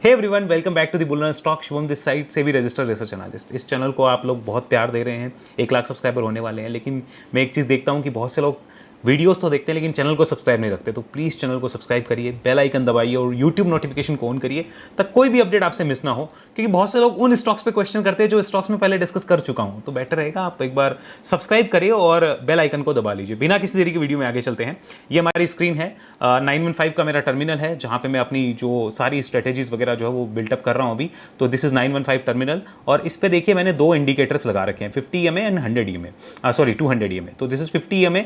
Hey everyone, welcome back to the bull run stock. Shivam this side से भी registered research analyst. इस channel को आप लोग बहुत प्यार दे रहे हैं, 1 लाख सब्सक्राइबर होने वाले हैं। लेकिन मैं एक चीज़ देखता हूँ कि बहुत से लोग वीडियोस तो देखते हैं लेकिन चैनल को सब्सक्राइब नहीं रखते। तो प्लीज़ चैनल को सब्सक्राइब करिए, बेल आइकन दबाइए और यूट्यूब नोटिफिकेशन को ऑन करिए तक कोई भी अपडेट आपसे मिस ना हो। क्योंकि बहुत से लोग उन स्टॉक्स पे क्वेश्चन करते हैं जो स्टॉक्स में पहले डिस्कस कर चुका हूँ। तो बेटर रहेगा आप एक बार सब्सक्राइब करिए और बेल आइकन को दबा लीजिए। बिना किसी देरी की वीडियो में आगे चलते हैं। ये हमारी स्क्रीन है, 915 का मेरा टर्मिनल है जहाँ पे मैं अपनी जो सारी स्ट्रेटेजीज वगैरह जो है वो बिल्टअप कर रहा हूँ अभी। तो दिस इज 915 टर्मिनल और इस पे देखिए मैंने 2 इंडिकेटर्स लगा रखे हैं, 50 EMA and 100 EMA, sorry 200 EMA। तो दिस इज 50 EMA।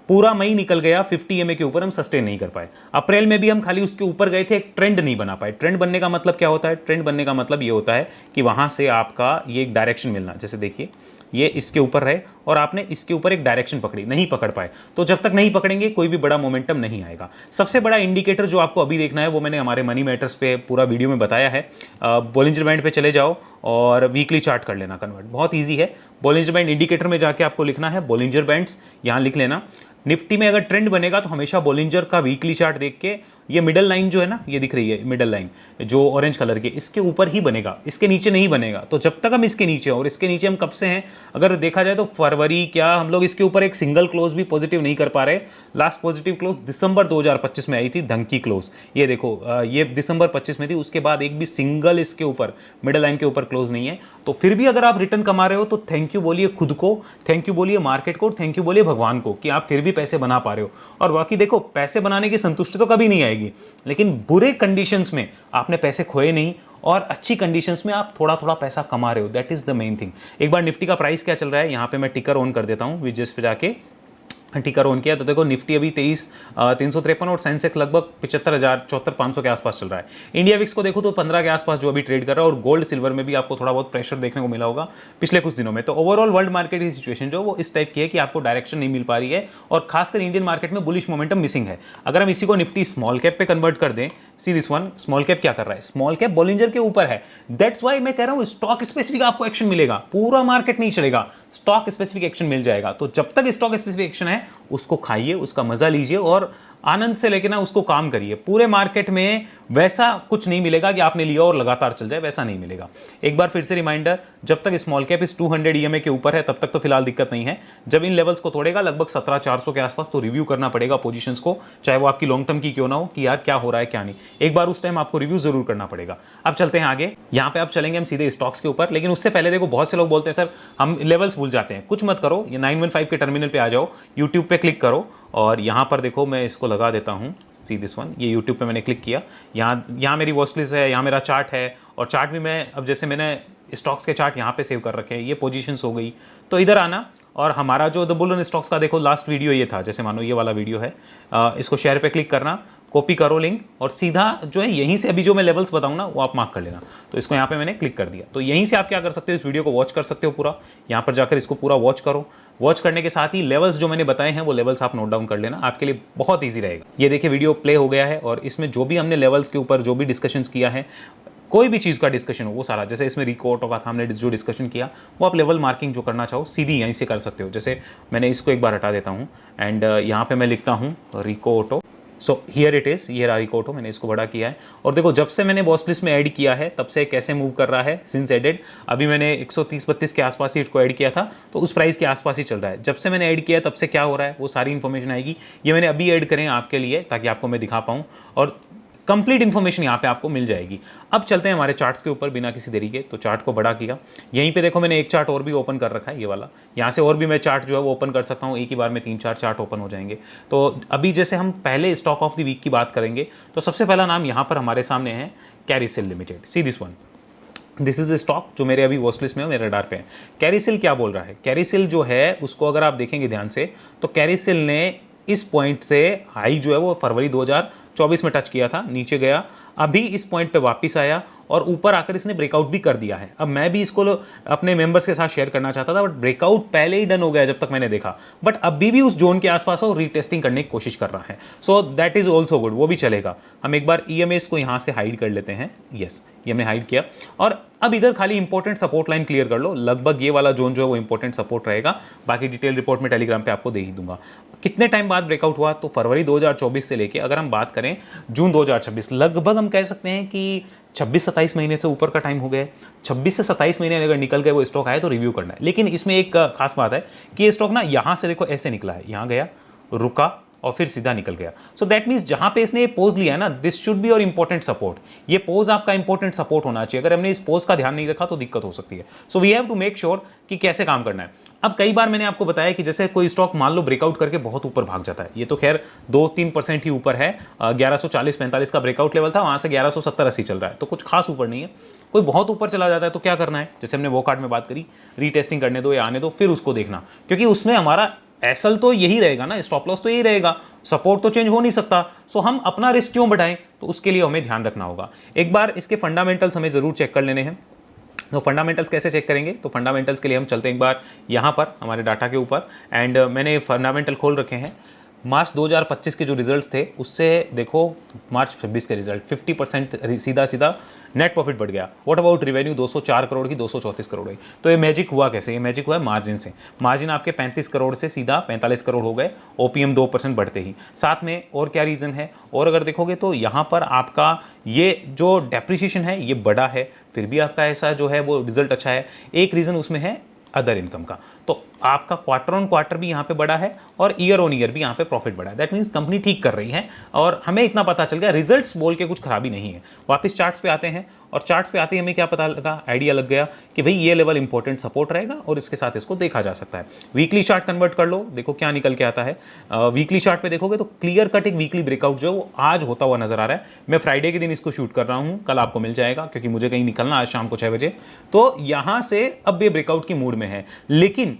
पूरा मई निकल गया, 50 EMA के ऊपर हम सस्टेन नहीं कर पाए। अप्रैल में भी हम खाली उसके ऊपर गए थे, एक ट्रेंड नहीं बना पाए। ट्रेंड बनने का मतलब क्या होता है? ट्रेंड बनने का मतलब ये होता है कि वहां से आपका ये एक डायरेक्शन मिलना। जैसे देखिए ये इसके ऊपर रहे और आपने इसके ऊपर एक डायरेक्शन पकड़ी, नहीं पकड़ पाए। तो जब तक नहीं पकड़ेंगे कोई भी बड़ा मोमेंटम नहीं आएगा। सबसे बड़ा इंडिकेटर जो आपको अभी देखना है वो मैंने हमारे मनी मैटर्स पे पूरा वीडियो में बताया है। बोलिंजर बैंड पे चले जाओ और वीकली चार्ट कर लेना कन्वर्ट, बहुत ईजी है। बोलिंजर बैंड इंडिकेटर में जाके आपको लिखना है बोलिंजर बैंड्स, यहाँ लिख लेना। निफ्टी में अगर ट्रेंड बनेगा तो हमेशा बोलिंजर का वीकली चार्ट देख के, ये मिडल लाइन जो है ना, ये दिख रही है मिडल लाइन जो ऑरेंज कलर की, इसके ऊपर ही बनेगा, इसके नीचे नहीं बनेगा। तो जब तक हम इसके नीचे, और इसके नीचे हम कब से हैं अगर देखा जाए तो फरवरी, क्या हम लोग इसके ऊपर एक सिंगल क्लोज भी पॉजिटिव नहीं कर पा रहे। लास्ट पॉजिटिव क्लोज दिसंबर 2025 में आई थी, ढंग की क्लोज। ये देखो ये दिसंबर 25 में थी, उसके बाद एक भी सिंगल इसके ऊपर मिडल लाइन के ऊपर क्लोज नहीं है। तो फिर भी अगर आप रिटर्न कमा रहे हो तो थैंक यू बोलिए खुद को, थैंक यू बोलिए मार्केट को, थैंक यू बोलिए भगवान को कि आप फिर भी पैसे बना पा रहे हो। और बाकी देखो, पैसे बनाने की संतुष्टि तो कभी नहीं आएगी, लेकिन बुरे कंडीशंस में आपने पैसे खोए नहीं और अच्छी कंडीशंस में आप थोड़ा थोड़ा पैसा कमा रहे हो। That is the main thing. एक बार निफ्टी का प्राइस क्या चल रहा है, यहाँ पे मैं टिकर ऑन कर देता हूँ, विजेस पे जाके टिकर ऑन किया तो देखो निफ्टी अभी 23,353 और सेंसेक्स लगभग 74,500 के आसपास चल रहा है। इंडिया विक्स को देखो तो 15 के आसपास जो अभी ट्रेड कर रहा है और गोल्ड सिल्वर में भी आपको थोड़ा बहुत प्रेशर देखने को मिला होगा पिछले कुछ दिनों में। तो ओवरऑल वर्ल्ड मार्केट की सिचुएशन जो वो इस टाइप की है कि आपको डायरेक्शन नहीं मिल पा रही है और खासकर इंडियन मार्केट में बुलिश मोमेंटम मिसिंग है। अगर हम इसी को निफ्टी स्मॉल कैप पे कन्वर्ट कर दें, सी दिस वन, स्मॉल कैप क्या कर रहा है? स्मॉल कैप बोलिंजर के ऊपर है। दैट्स वाई मैं कह रहा हूं स्टॉक स्पेसिफिक आपको एक्शन मिलेगा, पूरा मार्केट नहीं चलेगा, स्टॉक स्पेसिफिक एक्शन मिल जाएगा। तो जब तक स्टॉक स्पेसिफिक एक्शन है उसको खाइए, उसका मजा लीजिए और आनंद से लेके ना उसको काम करिए। पूरे मार्केट में वैसा कुछ नहीं मिलेगा कि आपने लिया और लगातार चल जाए, वैसा नहीं मिलेगा। एक बार फिर से रिमाइंडर, जब तक स्मॉल कैप इस 200 EMA के ऊपर है तब तक तो फिलहाल दिक्कत नहीं है। जब इन लेवल्स को तोड़ेगा लगभग 17,400 के आसपास, तो रिव्यू करना पड़ेगा पोजीशंस को, चाहे वो आपकी लॉन्ग टर्म की क्यों ना हो, कि यार क्या हो रहा है क्या नहीं। एक बार उस टाइम आपको रिव्यू जरूर करना पड़ेगा। अब चलते हैं आगे। यहाँ पे आप चलेंगे हम सीधे स्टॉक्स के ऊपर, लेकिन उससे पहले देखो बहुत से लोग बोलते हैं सर हम लेवल्स भूल जाते हैं। कुछ मत करो, ये 915 के टर्मिनल पे आ जाओ, यूट्यूब पे क्लिक करो और यहाँ पर देखो मैं इसको लगा देता हूँ, सी दिस वन। ये यूट्यूब पे मैंने क्लिक किया, यहाँ मेरी वॉच लिस्ट है, यहाँ मेरा चार्ट है और चार्ट भी मैं अब जैसे मैंने स्टॉक्स के चार्ट यहाँ पे सेव कर रखे हैं, ये पोजीशंस हो गई। तो इधर आना और हमारा जो द बुल रन स्टॉक्स का देखो लास्ट वीडियो ये था, जैसे मानो ये वाला वीडियो है, इसको शेयर पे क्लिक करना, कॉपी करो लिंक और सीधा जो है यहीं से अभी जो मैं लेवल्स बताऊँ ना वो आप मार्क कर लेना। तो इसको यहाँ पे मैंने क्लिक कर दिया। तो यहीं से आप क्या कर सकते हो, इस वीडियो को वॉच कर सकते हो पूरा। यहाँ पर जाकर इसको पूरा वॉच करो। वॉच करने के साथ ही लेवल्स जो मैंने बताए हैं वो लेवल्स आप नोट डाउन कर लेना, आपके लिए बहुत ईजी रहेगा। ये देखिए वीडियो प्ले हो गया है और इसमें जो भी हमने लेवल्स के ऊपर जो भी डिस्कशंस किया है, कोई भी चीज़ का डिस्कशन हो वो सारा, जैसे इसमें रिकॉर्ड होगा था हमने जो डिस्कशन किया वो आप लेवल मार्किंग जो करना चाहो सीधी यहीं से कर सकते हो। जैसे मैंने इसको एक बार हटा देता हूँ एंड यहाँ पे मैं लिखता हूँ रिकोटो। सो हियर इट इज़, ये रहा रिकोटो, मैंने इसको बड़ा किया है और देखो जब से मैंने वॉच लिस्ट में ऐड किया है तब से कैसे मूव कर रहा है सिंस एडेड। अभी मैंने 130-32 के आसपास ही इसको ऐड किया था तो उस प्राइस के आसपास ही चल रहा है। जब से मैंने ऐड किया तब से क्या हो रहा है वो सारी इन्फॉर्मेशन आएगी। ये मैंने अभी ऐड करें आपके लिए ताकि आपको मैं दिखा पाऊँ और कंप्लीट इन्फॉर्मेशन यहाँ पे आपको मिल जाएगी। अब चलते हैं हमारे चार्ट्स के ऊपर बिना किसी देरी के। तो चार्ट को बड़ा किया, यहीं पे देखो मैंने एक चार्ट और भी ओपन कर रखा है, ये वाला। यहाँ से और भी मैं चार्ट जो है वो ओपन कर सकता हूँ, एक ही बार में 3-4 चार्ट ओपन हो जाएंगे। तो अभी जैसे हम पहले स्टॉक ऑफ द वीक की बात करेंगे तो सबसे पहला नाम यहाँ पर हमारे सामने है Carysil limited. See this one, this is the stock जो मेरे अभी वॉच लिस्ट में मेरे रडार पे है। कैरिसिल क्या बोल रहा है? कैरिसिल जो है उसको अगर आप देखेंगे ध्यान से तो कैरिसिल ने इस पॉइंट से हाई जो है वो फरवरी 2024 में टच किया था, नीचे गया, अभी इस पॉइंट पे वापस आया और ऊपर आकर इसने ब्रेकआउट भी कर दिया है। अब मैं भी इसको अपने मेंबर्स के साथ शेयर करना चाहता था बट ब्रेकआउट पहले ही डन हो गया जब तक मैंने देखा, बट अभी भी उस जोन के आसपास और रीटेस्टिंग करने की कोशिश कर रहा है। So that is also good, वो भी चलेगा। हम एक बार EMAs को यहाँ से हाइड कर लेते हैं। यस, ये हमने हाइड किया और अब इधर खाली इंपॉर्टेंट सपोर्ट लाइन क्लियर कर लो। लगभग ये वाला जोन जो है वो इंपॉर्टेंट सपोर्ट रहेगा, बाकी डिटेल रिपोर्ट में टेलीग्राम पे आपको दे ही दूंगा। कितने टाइम बाद ब्रेकआउट हुआ? तो फरवरी 2024 से लेके अगर हम बात करें जून 2026, लगभग हम कह सकते हैं कि 26-27 महीने से ऊपर का टाइम हो गया है। 26 से 27 महीने अगर निकल गए वो स्टॉक आए तो रिव्यू करना है। लेकिन इसमें एक खास बात है कि ये स्टॉक ना यहाँ से देखो ऐसे निकला है, यहाँ गया, रुका और फिर सीधा निकल गया। सो दैट मीन्स जहां पे इसने ये पोज लिया है ना, this should be your important support. ये पोज आपका इंपॉर्टेंट सपोर्ट होना चाहिए। अगर हमने इस पोज का ध्यान नहीं रखा तो दिक्कत हो सकती है। So we have to make sure कि कैसे काम करना है। अब कई बार मैंने आपको बताया कि जैसे कोई स्टॉक मान लो ब्रेकआउट करके बहुत ऊपर भाग जाता है, ये तो खैर 2-3% ही ऊपर है, 1140-45 का ब्रेकआउट लेवल था, वहां से 1170-80 चल रहा है, तो कुछ खास ऊपर नहीं है। कोई बहुत ऊपर चला जाता है तो क्या करना है, जैसे हमने वो कार्ड में बात करी, रीटेस्टिंग करने दो या आने दो, फिर उसको देखना, क्योंकि उसमें हमारा एसल तो यही रहेगा ना, स्टॉप लॉस तो यही रहेगा, सपोर्ट तो चेंज हो नहीं सकता। सो हम अपना रिस्क क्यों बढ़ाएं, तो उसके लिए हमें ध्यान रखना होगा। एक बार इसके फंडामेंटल्स हमें जरूर चेक कर लेने हैं। तो फंडामेंटल्स कैसे चेक करेंगे, तो फंडामेंटल्स के लिए हम चलते हैं एक बार यहाँ पर हमारे डाटा के ऊपर, एंड मैंने फंडामेंटल खोल रखे हैं। मार्च 2025 के जो रिजल्ट्स थे उससे देखो मार्च 26 के रिजल्ट 50% सीधा सीधा नेट प्रॉफिट बढ़ गया। व्हाट अबाउट रिवेन्यू 204 करोड़ की 234 करोड़ हुई। तो ये मैजिक हुआ कैसे, ये मैजिक हुआ है मार्जिन से। मार्जिन आपके 35 करोड़ से सीधा 45 करोड़ हो गए, ओपीएम 2% बढ़ते ही। साथ में और क्या रीज़न है, और अगर देखोगे तो यहाँ पर आपका ये जो डेप्रिसिएशन है ये बड़ा है, फिर भी आपका ऐसा जो है वो रिजल्ट अच्छा है। एक रीज़न उसमें है अदर इनकम का, तो आपका क्वार्टर ऑन क्वार्टर भी यहाँ पे बड़ा है और ईयर ऑन ईयर भी यहाँ पे प्रॉफिट बड़ा है। दैट मीन्स कंपनी ठीक कर रही है और हमें इतना पता चल गया, रिजल्ट्स बोल के कुछ खराबी नहीं है। वापस चार्ट्स पे आते हैं और चार्ट्स पे आते ही हमें क्या पता लगा, आइडिया लग गया कि भाई ये लेवल इंपॉर्टेंट सपोर्ट रहेगा और इसके साथ इसको देखा जा सकता है। वीकली चार्ट कन्वर्ट कर लो, देखो क्या निकल के आता है। वीकली चार्ट पे देखोगे तो क्लियर कट एक वीकली ब्रेकआउट जो वो आज होता हुआ नजर आ रहा है। मैं फ्राइडे के दिन इसको शूट कर रहा हूँ, कल आपको मिल जाएगा क्योंकि मुझे कहीं निकलना आज शाम को 6 बजे। तो यहां से अब ये ब्रेकआउट की मूड में है, लेकिन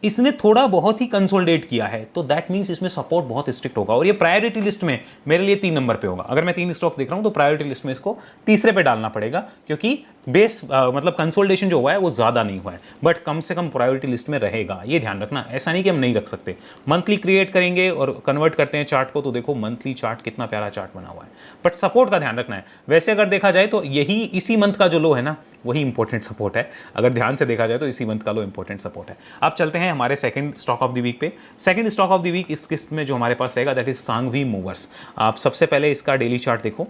इसने थोड़ा बहुत ही कंसोलिडेट किया है, तो दैट मींस इसमें सपोर्ट बहुत स्ट्रिक्ट होगा और ये प्रायोरिटी लिस्ट में मेरे लिए 3 नंबर पे होगा। अगर मैं 3 स्टॉक्स देख रहा हूं तो प्रायोरिटी लिस्ट में इसको तीसरे पे डालना पड़ेगा, क्योंकि बेस मतलब कंसोलिडेशन जो हुआ है वो ज्यादा नहीं हुआ है, बट कम से कम प्रायोरिटी लिस्ट में रहेगा, ये ध्यान रखना। ऐसा नहीं कि हम नहीं रख सकते। मंथली क्रिएट करेंगे और कन्वर्ट करते हैं चार्ट को, तो देखो मंथली चार्ट कितना प्यारा चार्ट बना हुआ है, बट सपोर्ट का ध्यान रखना है। वैसे अगर देखा जाए तो यही इसी मंथ का जो लो है ना, वही इंपॉर्टेंट सपोर्ट है। अगर ध्यान से देखा जाए तो इसी मंथ का लो इंपॉर्टेंट सपोर्ट है। अब चलते हैं हमारे second stock of the week पे। Second stock of the week इस किस्त में जो हमारे पास रहेगा दैट इज सांघवी मूवर्स। आप सबसे पहले इसका डेली चार्ट देखो,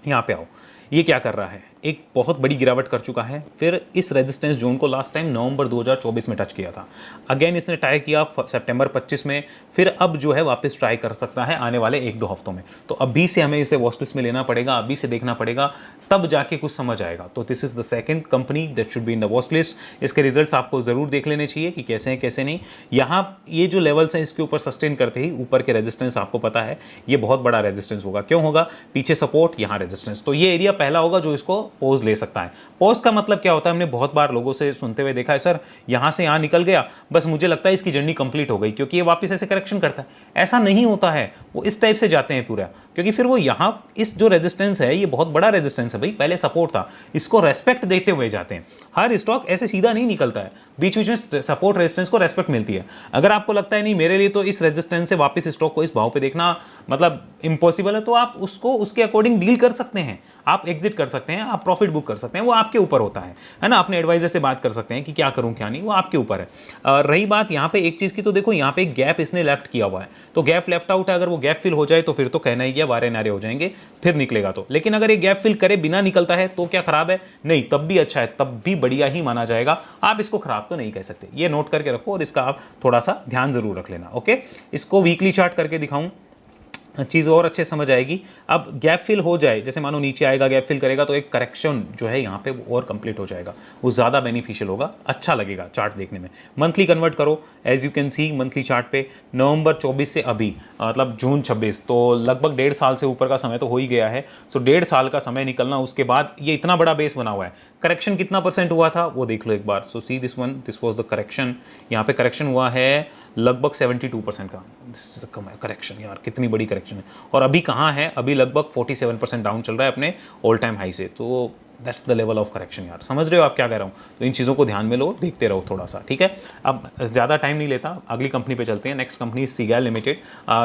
यहाँ पे आओ, ये क्या कर रहा है, एक बहुत बड़ी गिरावट कर चुका है, फिर इस रेजिस्टेंस जोन को लास्ट टाइम नवंबर 2024 में टच किया था, अगेन इसने ट्राई किया सितंबर 25 में, फिर अब जो है वापस ट्राई कर सकता है आने वाले 1-2 हफ्तों में। तो अभी से हमें इसे वॉच लिस्ट में लेना पड़ेगा, अभी से देखना पड़ेगा, तब जाके कुछ समझ आएगा। तो this is the second company that should be in the watch list. इसके रिजल्ट्स आपको जरूर देख लेने चाहिए कि कैसे हैं कैसे नहीं। यहाँ ये जो लेवल्स हैं इसके ऊपर सस्टेन करते ही ऊपर के रेजिस्टेंस आपको पता है ये बहुत बड़ा रेजिस्टेंस होगा। क्यों होगा, पीछे सपोर्ट, यहाँ रेजिस्टेंस, तो ये एरिया पहला होगा जो इसको पोज ले सकता है। पोज का मतलब क्या होता है, हमने बहुत बार लोगों से सुनते हुए देखा है, सर यहां से यहां निकल गया, बस मुझे लगता है इसकी जर्नी कंप्लीट हो गई क्योंकि ये वापस ऐसे करेक्शन करता है। ऐसा नहीं होता है, वो इस टाइप से जाते हैं पूरा, क्योंकि फिर वो यहां इस जो रेजिस्टेंस है ये बहुत बड़ा रेजिस्टेंस है भाई, पहले सपोर्ट था, इसको रेस्पेक्ट देते हुए जाते हैं। हर स्टॉक ऐसे सीधा नहीं निकलता है, बीच बीच में सपोर्ट रेजिस्टेंस को रेस्पेक्ट मिलती है। अगर आपको लगता है नहीं मेरे लिए तो इस रेजिस्टेंस से वापस स्टॉक को इस भाव पे देखना मतलब इम्पॉसिबल है, तो आप उसको उसके अकॉर्डिंग डील कर सकते हैं, आप एग्जिट कर सकते हैं, आप प्रॉफिट बुक कर सकते हैं, वो आपके ऊपर होता है ना। अपने एडवाइजर से बात कर सकते हैं कि क्या करूं क्या नहीं, वो आपके ऊपर है। रही बात यहाँ पे एक चीज की, तो देखो यहाँ पे एक गैप इसने लेफ्ट किया हुआ है, तो गैप लेफ्ट आउट है, अगर वो गैप फिल हो जाए तो फिर तो कहना ही गया, वारे नारे हो जाएंगे, फिर निकलेगा तो। लेकिन अगर ये गैप फिल करे बिना निकलता है तो क्या खराब है, नहीं, तब भी अच्छा है, तब भी बढ़िया ही माना जाएगा, आप इसको खराब तो नहीं कह सकते। ये नोट करके रखो और इसका आप थोड़ा सा ध्यान जरूर रख लेना। ओके, इसको वीकली चार्ट करके दिखाऊं, चीज़ और अच्छे समझ आएगी। अब गैप फिल हो जाए, जैसे मानो नीचे आएगा गैप फिल करेगा तो एक करेक्शन जो है यहाँ पे वो और कंप्लीट हो जाएगा, वो ज़्यादा बेनिफिशियल होगा, अच्छा लगेगा चार्ट देखने में। मंथली कन्वर्ट करो, as you can see monthly chart पे नवंबर 24 से अभी मतलब जून 26, तो लगभग 1.5 साल से ऊपर का समय तो हो ही गया है। सो 1.5 साल का समय निकलना, उसके बाद ये इतना बड़ा बेस बना हुआ है। करेक्शन कितना % हुआ था वो देख लो एक बार। So see this one, this was the correction, यहाँ पे करेक्शन हुआ है लगभग 72% का। करेक्शन यार, कितनी बड़ी करेक्शन है, और अभी कहाँ है, अभी लगभग 47% डाउन चल रहा है अपने ऑल टाइम हाई से। तो that's the level of correction यार, समझ रहे हो आप क्या कह रहा हूँ। तो इन चीज़ों को ध्यान में लो, देखते रहो थोड़ा सा, ठीक है। अब ज़्यादा टाइम नहीं लेता, अगली कंपनी पे चलते हैं। Next company Ceigall limited.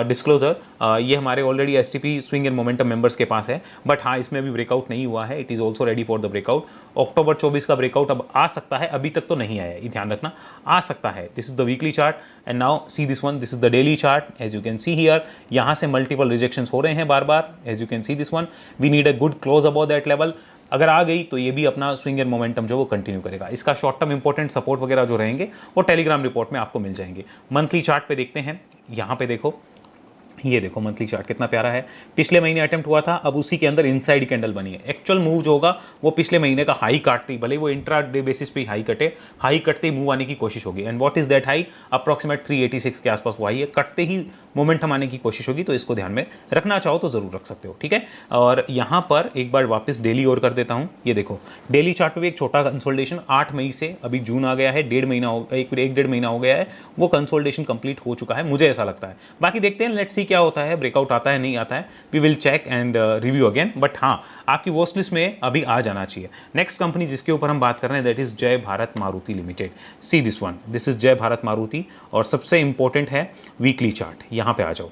Disclosure, ये हमारे already STP swing and momentum members के पास है, बट हाँ इसमें अभी ब्रेकआउट नहीं हुआ है, it is also ready for the breakout. October 24 का ब्रेकआउट अब आ सकता है, अभी तक तो नहीं आया है, ये ध्यान रखना, आ सकता है। This is the weekly chart and now see this one, this is the daily chart. As you can see here, यहाँ से मल्टीपल रिजेक्शंस हो रहे हैं बार बार, as you can see this one, we need a good close about that level. अगर आ गई तो ये भी अपना स्विंग एंड मोमेंटम जो वो कंटिन्यू करेगा। इसका शॉर्ट टर्म इंपॉर्टेंट सपोर्ट वगैरह जो रहेंगे वो टेलीग्राम रिपोर्ट में आपको मिल जाएंगे। मंथली चार्ट पे देखते हैं, यहाँ पे देखो, ये देखो मंथली चार्ट कितना प्यारा है। पिछले महीने अटेम्प्ट हुआ था, अब उसी के अंदर इनसाइड कैंडल बनी है। एक्चुअल मूव जो होगा वो पिछले महीने का हाई काटती, भले वो इंट्रा डे बेसिस पे हाई कटे, हाई कटते ही मूव आने की कोशिश होगी। And what is that high? Approximate 386 के आसपास वो हाई है, कटते ही मोमेंटम आने की कोशिश होगी। तो इसको ध्यान में रखना चाहो तो जरूर रख सकते हो, ठीक है। और यहाँ पर एक बार वापस डेली और कर देता हूँ। ये देखो डेली चार्ट पे भी एक छोटा कंसोलिडेशन 8 मई से, अभी जून आ गया है, एक डेढ़ महीना हो गया है, वो कंसोलिडेशन कंप्लीट हो चुका है, मुझे ऐसा लगता है। बाकी देखते हैं, लेट्स सी क्या होता है, ब्रेकआउट आता है नहीं आता है, we will check and review again. But हाँ, आपकी वॉच लिस्ट में अभी आ जाना चाहिए। नेक्स्ट कंपनी जिसके ऊपर हम बात कर रहे हैं दैट इज जय Bharat Maruti limited. See this one, this is जय भारत मारुति। और सबसे इंपॉर्टेंट है वीकली चार्ट। यहाँ पे आ जाओ,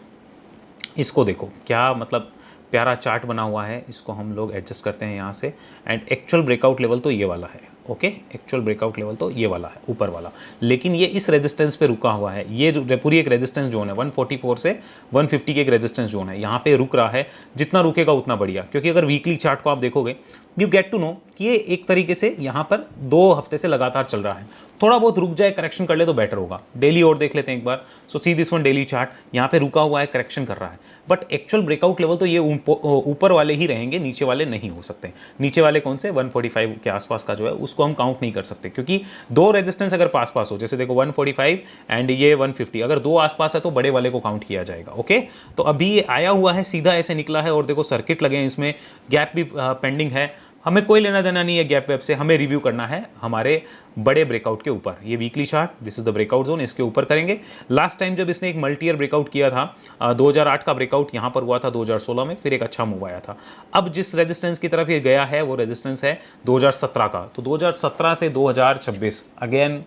इसको देखो क्या मतलब प्यारा चार्ट बना हुआ है। इसको हम लोग एडजस्ट करते हैं यहाँ से। एंड एक्चुअल ब्रेकआउट लेवल तो ये वाला है, ओके, एक्चुअल ब्रेकआउट लेवल तो ये वाला है, ऊपर वाला। लेकिन ये इस रेजिस्टेंस पे रुका हुआ है। ये पूरी एक रेजिस्टेंस जोन है, 144 से 150 की एक रेजिस्टेंस जोन है, यहाँ पे रुक रहा है। जितना रुकेगा उतना बढ़िया, क्योंकि अगर वीकली चार्ट को आप देखोगे, यू गेट टू नो कि ये एक तरीके से यहाँ पर 2 हफ्ते से लगातार चल रहा है। थोड़ा बहुत रुक जाए, करेक्शन कर ले तो बेटर होगा। डेली और देख लेते हैं एक बार। So see this one daily chart, यहाँ पे रुका हुआ है, करेक्शन कर रहा है। बट एक्चुअल ब्रेकआउट लेवल तो ये ऊपर वाले ही रहेंगे, नीचे वाले नहीं हो सकते। नीचे वाले कौन से? 145 के आसपास का जो है उसको हम काउंट नहीं कर सकते, क्योंकि 2 रेजिस्टेंस अगर पास हो, जैसे देखो 145 एंड ये 150, अगर 2 आसपास है तो बड़े वाले को काउंट किया जाएगा, ओके। तो अभी ये आया हुआ है, सीधा ऐसे निकला है, और देखो सर्किट लगे हैं इसमें, गैप भी पेंडिंग है। हमें कोई लेना देना नहीं है गैप वेब से, हमें रिव्यू करना है हमारे बड़े ब्रेकआउट के ऊपर। ये weekly chart, this is the breakout zone, इसके ऊपर करेंगे। लास्ट टाइम जब इसने एक मल्टी ईयर ब्रेकआउट किया था, 2008 का ब्रेकआउट यहाँ पर हुआ था 2016 में, फिर एक अच्छा मूव आया था। अब जिस रेजिस्टेंस की तरफ ये गया है वो रेजिस्टेंस है 2017 का। तो 2017 से 2026 अगेन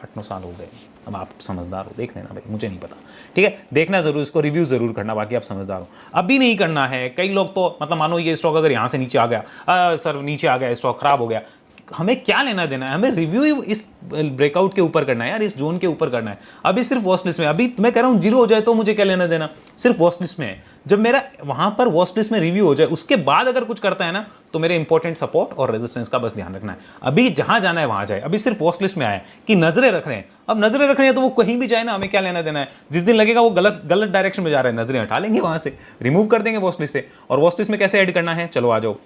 8-9 साल हो गए। अब आप समझदार हो, देख लेना भाई, मुझे नहीं पता, ठीक है। देखना जरूर, इसको रिव्यू जरूर करना, बाकी आप समझदार हो। अभी नहीं करना है। कई लोग तो मतलब मानो ये स्टॉक अगर यहाँ से नीचे आ गया, सर नीचे आ गया, स्टॉक खराब हो गया, हमें क्या लेना देना है? हमें रिव्यू इस ब्रेकआउट के ऊपर करना है यार, इस जोन के ऊपर करना है। अभी सिर्फ वॉच लिस्ट में, अभी मैं कह रहा हूँ 0 हो जाए तो मुझे क्या लेना देना, सिर्फ वॉच लिस्ट में है। जब मेरा वहां पर वॉच लिस्ट में रिव्यू हो जाए, उसके बाद अगर कुछ करता है ना, तो मेरे इंपॉर्टेंट सपोर्ट और रेजिस्टेंस का बस ध्यान रखना है। अभी जहां जाना है वहां जाए। अभी सिर्फ वॉच लिस्ट में आया है कि नजरें रख रहे हैं। अब नजरें रख रहे हैं तो वो कहीं भी जाए ना, हमें क्या लेना देना है। जिस दिन लगेगा वो गलत डायरेक्शन में जा रहा है, नजरें हटा लेंगे वहां से, रिमूव कर देंगे वॉच लिस्ट से। और वॉच लिस्ट में कैसे ऐड करना है, चलो आ जाओ।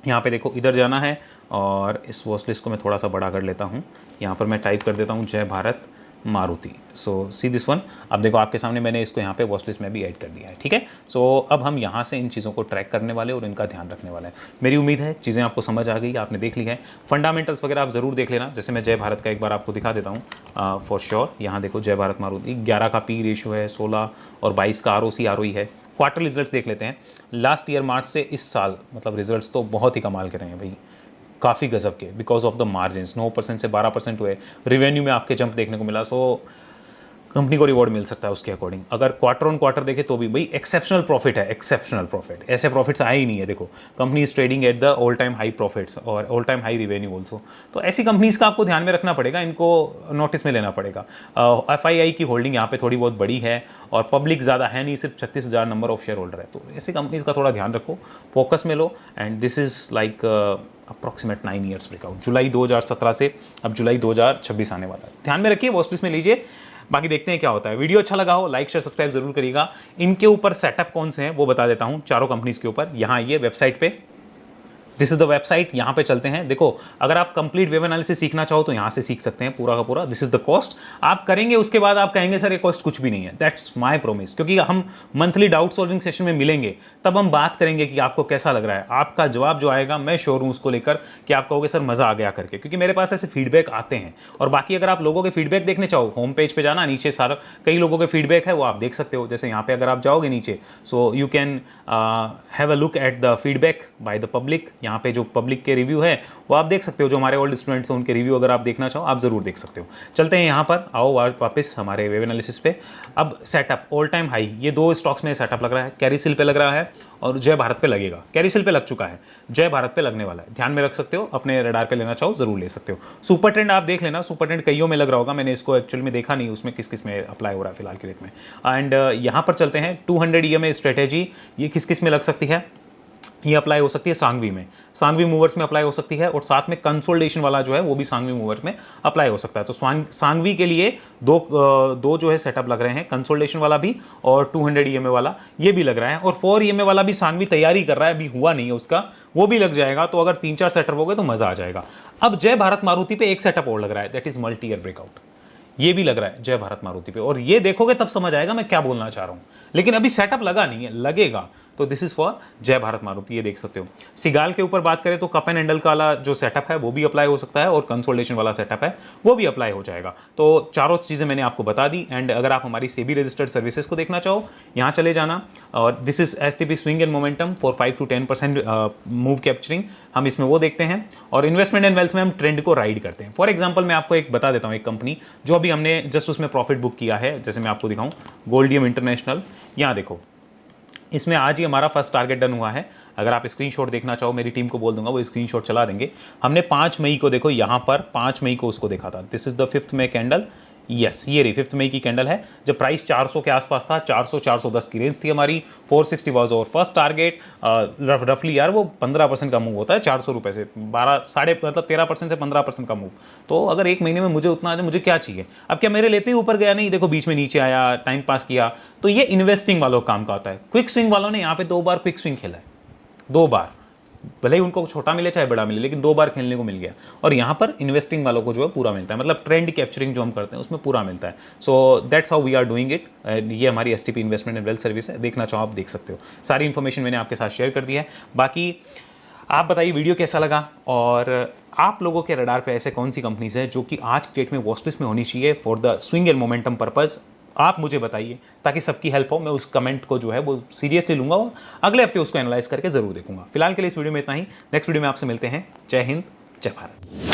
यहाँ पे देखो, इधर जाना है और इस वॉच लिस्ट को मैं थोड़ा सा बड़ा कर लेता हूँ। यहाँ पर मैं टाइप कर देता हूँ जय भारत मारुति। सो सी दिस वन। अब देखो आपके सामने मैंने इसको यहाँ पे वॉच लिस्ट में भी ऐड कर दिया है, ठीक है। सो अब हम यहाँ से इन चीज़ों को ट्रैक करने वाले और इनका ध्यान रखने वाले हैं। मेरी उम्मीद है चीज़ें आपको समझ आ गई, आपने देख ली है। फंडामेंटल्स वगैरह आप ज़रूर देख लेना। जैसे मैं जय भारत का एक बार आपको दिखा देता हूँ फॉर श्योर। यहाँ देखो जय भारत मारुति 11 का पी रेशियो है, 16 और 22 का ROC है। क्वार्टर रिजल्ट्स देख लेते हैं। लास्ट ईयर मार्च से इस साल मतलब रिजल्ट्स तो बहुत ही कमाल के रहे हैं भाई, काफ़ी गजब के, बिकॉज ऑफ द मार्जिन 9% से 12% हुए। रिवेन्यू में आपके जंप देखने को मिला। सो कंपनी को रिवॉर्ड मिल सकता है उसके अकॉर्डिंग। अगर क्वार्टर ऑन क्वार्टर देखे तो भी भाई एक्सेप्शनल प्रॉफिट है, एक्सेप्शनल प्रॉफिट। ऐसे प्रॉफिट्स आए ही नहीं है। देखो company is trading at the all time high profits और all time high revenue also. तो ऐसी कंपनीज का आपको ध्यान में रखना पड़ेगा, इनको नोटिस में लेना पड़ेगा। FII की होल्डिंग यहाँ पे थोड़ी बहुत बड़ी है और पब्लिक ज़्यादा है नहीं, सिर्फ 36,000 नंबर ऑफ शेयर होल्डर है। तो ऐसी कंपनीज का थोड़ा ध्यान रखो, फोकस में लो। And this is like approximate 9 years breakout. July 2017 से अब जुलाई 2026 आने वाला है। ध्यान में रखिए, वॉच लिस्ट में लीजिए। बाकी देखते हैं क्या होता है। वीडियो अच्छा लगा हो लाइक शेयर सब्सक्राइब जरूर करिएगा। इनके ऊपर सेटअप कौन से हैं वो बता देता हूं, चारों कंपनीज के ऊपर। यहाँ आइए वेबसाइट पे, दिस इज द वेबसाइट। यहाँ पे चलते हैं। देखो अगर आप कंप्लीट वेब एनालिसिस सीखना चाहो तो यहाँ से सीख सकते हैं पूरा का पूरा। This is the cost. आप करेंगे उसके बाद आप कहेंगे सर ये कॉस्ट कुछ भी नहीं है। दैट्स माय प्रॉमिस, क्योंकि हम मंथली डाउट सॉल्विंग सेशन में मिलेंगे तब हम बात करेंगे कि आपको कैसा लग रहा है। आपका जवाब जो आएगा मैं श्योर हूँ उसको लेकर कि आप कहोगे सर मजा आ गया करके, क्योंकि मेरे पास ऐसे फीडबैक आते हैं। और बाकी अगर आप लोगों के फीडबैक देखने चाहो, होम पेज पे जाना, नीचे सारा कई लोगों के फीडबैक है वो आप देख सकते हो। जैसे यहाँ पे अगर आप जाओगे नीचे, so you can have a look at the feedback by the public. यहाँ पे जो पब्लिक के रिव्यू है वो आप देख सकते हो। जो हमारे ओल्ड स्टूडेंट्स हैं उनके रिव्यू अगर आप देखना चाहो आप जरूर देख सकते हो। चलते हैं यहाँ पर, आओ वापस हमारे वेब एनालिसिस पे। अब सेटअप ऑल टाइम हाई, ये 2 स्टॉक्स में सेटअप लग रहा है। कैरिसिल पे लग रहा है और जय भारत पे लगेगा। कैरिसिल पे लग चुका है, जय भारत पे लगने वाला है। ध्यान में रख सकते हो, अपने रडार पे लेना चाहो जरूर ले सकते हो। सुपर ट्रेंड आप देख लेना, सुपर ट्रेंड कईयों में लग रहा होगा, मैंने इसको एक्चुअल में देखा नहीं उसमें किस किस में अप्लाई हो रहा है फिलहाल के डेट में। एंड यहाँ पर चलते हैं 200 EMA स्ट्रेटेजी, ये किस किस में लग सकती है। ये अप्लाई हो सकती है सांघवी में, सांघवी मूवर्स में अप्लाई हो सकती है, और साथ में कंसोलिडेशन वाला जो है वो भी सांघवी मूवर्स में अप्लाई हो सकता है। तो सांघवी के लिए दो जो है सेटअप लग रहे हैं, कंसोलिडेशन वाला भी और 200 EMA वाला ये भी लग रहा है, और 4 EMA वाला भी सांघवी तैयारी कर रहा है, अभी हुआ नहीं है उसका, वो भी लग जाएगा। तो अगर 3-4 सेटअप हो गए तो मजा आ जाएगा। अब जय भारत मारुति पे एक सेटअप और लग रहा है, that is multi year breakout, ये भी लग रहा है जय भारत मारुति पे, और ये देखोगे तब समझ आएगा मैं क्या बोलना चाह रहा हूं। लेकिन अभी सेटअप लगा नहीं है, लगेगा। तो दिस इज फॉर जय भारत मारुति, ये देख सकते हो। सिगाल के ऊपर बात करें तो कप एंड हैंडल वाला जो सेटअप है वो भी अप्लाई हो सकता है, और कंसोलिडेशन वाला सेटअप है वो भी अप्लाई हो जाएगा। तो चारों चीज़ें मैंने आपको बता दी। एंड अगर आप हमारी सेबी रजिस्टर्ड सर्विसेज को देखना चाहो, यहाँ चले जाना, और this is STP swing and momentum for 5 to 10% move capturing, हम इसमें वो देखते हैं। और इन्वेस्टमेंट एंड वेल्थ में हम ट्रेंड को राइड करते हैं। फॉर एग्जाम्पल मैं आपको एक बता देता हूँ, एक कंपनी जो अभी हमने जस्ट उसमें प्रॉफिट बुक किया है, जैसे मैं आपको दिखाऊँ, गोल्डियम इंटरनेशनल। यहाँ देखो, इसमें आज ही हमारा फर्स्ट टारगेट डन हुआ है। अगर आप स्क्रीनशॉट देखना चाहो, मेरी टीम को बोल दूंगा वो स्क्रीनशॉट चला देंगे। हमने 5 मई को, देखो यहाँ पर 5 मई को उसको देखा था। This is the 5th May candle, yes ये रही 5 मई की कैंडल है, जब प्राइस 400 के आसपास था, 400-410 की रेंज थी हमारी। 460 वाज और फर्स्ट टारगेट। रफली यार वो 15% का मूव होता है 400 रुपये से, 13% से 15% का मूव। तो अगर एक महीने में मुझे उतना आ जाए, मुझे क्या चाहिए? अब क्या मेरे लेते ही ऊपर गया? नहीं, देखो बीच में नीचे आया, टाइम पास किया। तो ये इन्वेस्टिंग वालों का काम का होता है। क्विक स्विंग वालों ने यहाँ पे 2 बार क्विक स्विंग खेला है, 2 बार, भले ही उनको छोटा मिले चाहे बड़ा मिले, लेकिन 2 बार खेलने को मिल गया। और यहाँ पर इन्वेस्टिंग वालों को जो है पूरा मिलता है, मतलब ट्रेंड कैप्चरिंग जो हम करते हैं उसमें पूरा मिलता है। So that's how we are doing it. ये हमारी STP investment and wealth service है, देखना चाहो आप देख सकते हो। सारी इन्फॉर्मेशन मैंने आपके साथ शेयर कर दी है। बाकी आप बताइए वीडियो कैसा लगा, और आप लोगों के रडार पे ऐसे कौन सी कंपनीज है जो कि आज के डेट में वॉच लिस्ट में होनी चाहिए for the swing and momentum purpose. आप मुझे बताइए ताकि सबकी हेल्प हो। मैं उस कमेंट को जो है वो सीरियसली लूंगा और अगले हफ्ते उसको एनालाइज करके जरूर देखूंगा। फिलहाल के लिए इस वीडियो में इतना ही। नेक्स्ट वीडियो में आपसे मिलते हैं। जय हिंद, जय भारत।